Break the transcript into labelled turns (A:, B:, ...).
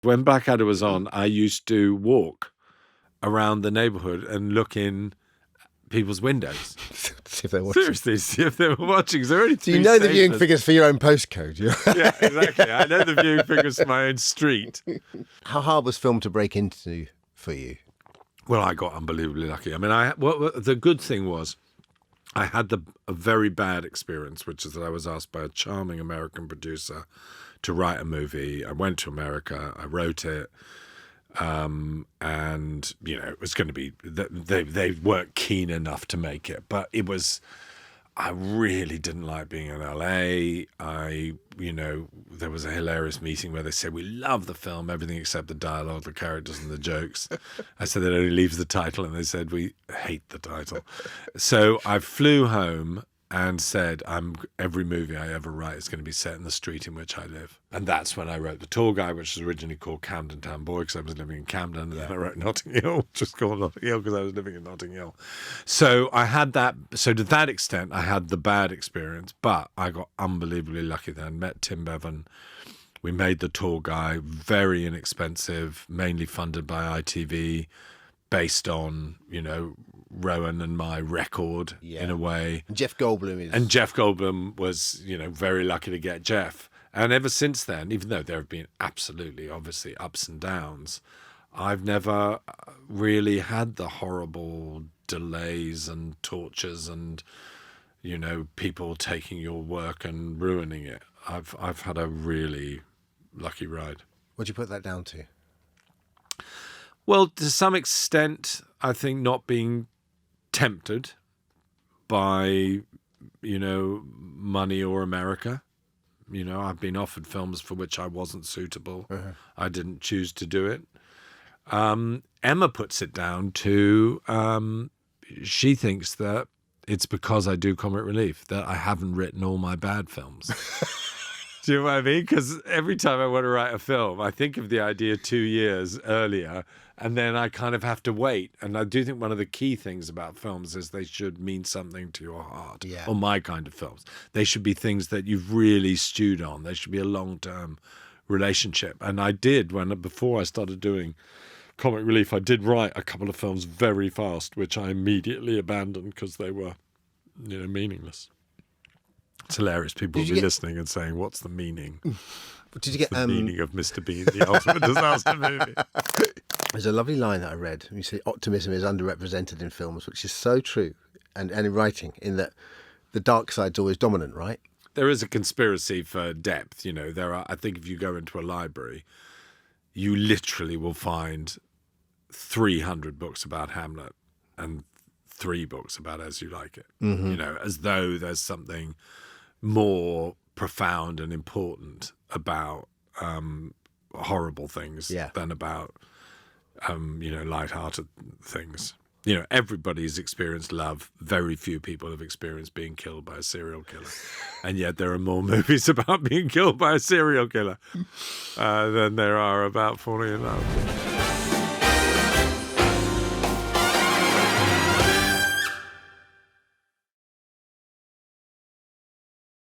A: When Blackadder was on, I used to walk around the neighbourhood and look in people's windows.
B: See if they're watching.
A: Seriously, see if they were watching. So
B: Do you know the viewing figures for your own postcode?
A: Yeah, exactly. I know the viewing figures for my own street.
B: How hard was film to break into for you?
A: Well, I got unbelievably lucky. I mean, the good thing was I had a very bad experience, which is that I was asked by a charming American producer to write a movie. I went to America, I wrote it, and it was going to be. They weren't keen enough to make it, but it was. I really didn't like being in LA. There was a hilarious meeting where they said, we love the film, everything except the dialogue, the characters and the jokes. I said, that only leaves the title. And they said, we hate the title. So I flew home and said, every movie I ever write is going to be set in the street in which I live. And that's when I wrote The Tall Guy, which was originally called Camden Town Boy, because I was living in Camden. And then I wrote Notting Hill, which was called Notting Hill because I was living in Notting Hill. So I had that. So to that extent, I had the bad experience, but I got unbelievably lucky then. Met Tim Bevan. We made The Tall Guy, very inexpensive, mainly funded by ITV, based on, Rowan and my record in a way.
B: And Jeff Goldblum is.
A: And Jeff Goldblum was, very lucky to get Jeff. And ever since then, even though there have been absolutely, obviously, ups and downs, I've never really had the horrible delays and tortures and, people taking your work and ruining it. I've had a really lucky ride.
B: What do you put that down to?
A: Well, to some extent, I think not being tempted by, money or America. I've been offered films for which I wasn't suitable. Uh-huh. I didn't choose to do it. Emma puts it down to, she thinks that it's because I do comic relief, that I haven't written all my bad films. Do you know what I mean? Because every time I want to write a film, I think of the idea 2 years earlier, and then I kind of have to wait. And I do think one of the key things about films is they should mean something to your heart, or my kind of films. They should be things that you've really stewed on. They should be a long-term relationship. And I did, before I started doing comic relief, I did write a couple of films very fast, which I immediately abandoned because they were, meaningless. It's hilarious. People will be listening and saying, what's the meaning?
B: Did you get
A: the meaning of Mr. Bean, the ultimate disaster movie?
B: There's a lovely line that I read. You say optimism is underrepresented in films, which is so true, and in writing, in that the dark side's always dominant, right?
A: There is a conspiracy for depth. I think if you go into a library, you literally will find 300 books about Hamlet and 3 books about As You Like It. Mm-hmm. As though there's something more profound and important about horrible things than about lighthearted things. Everybody's experienced love. Very few people have experienced being killed by a serial killer, and yet there are more movies about being killed by a serial killer than there are about falling in love.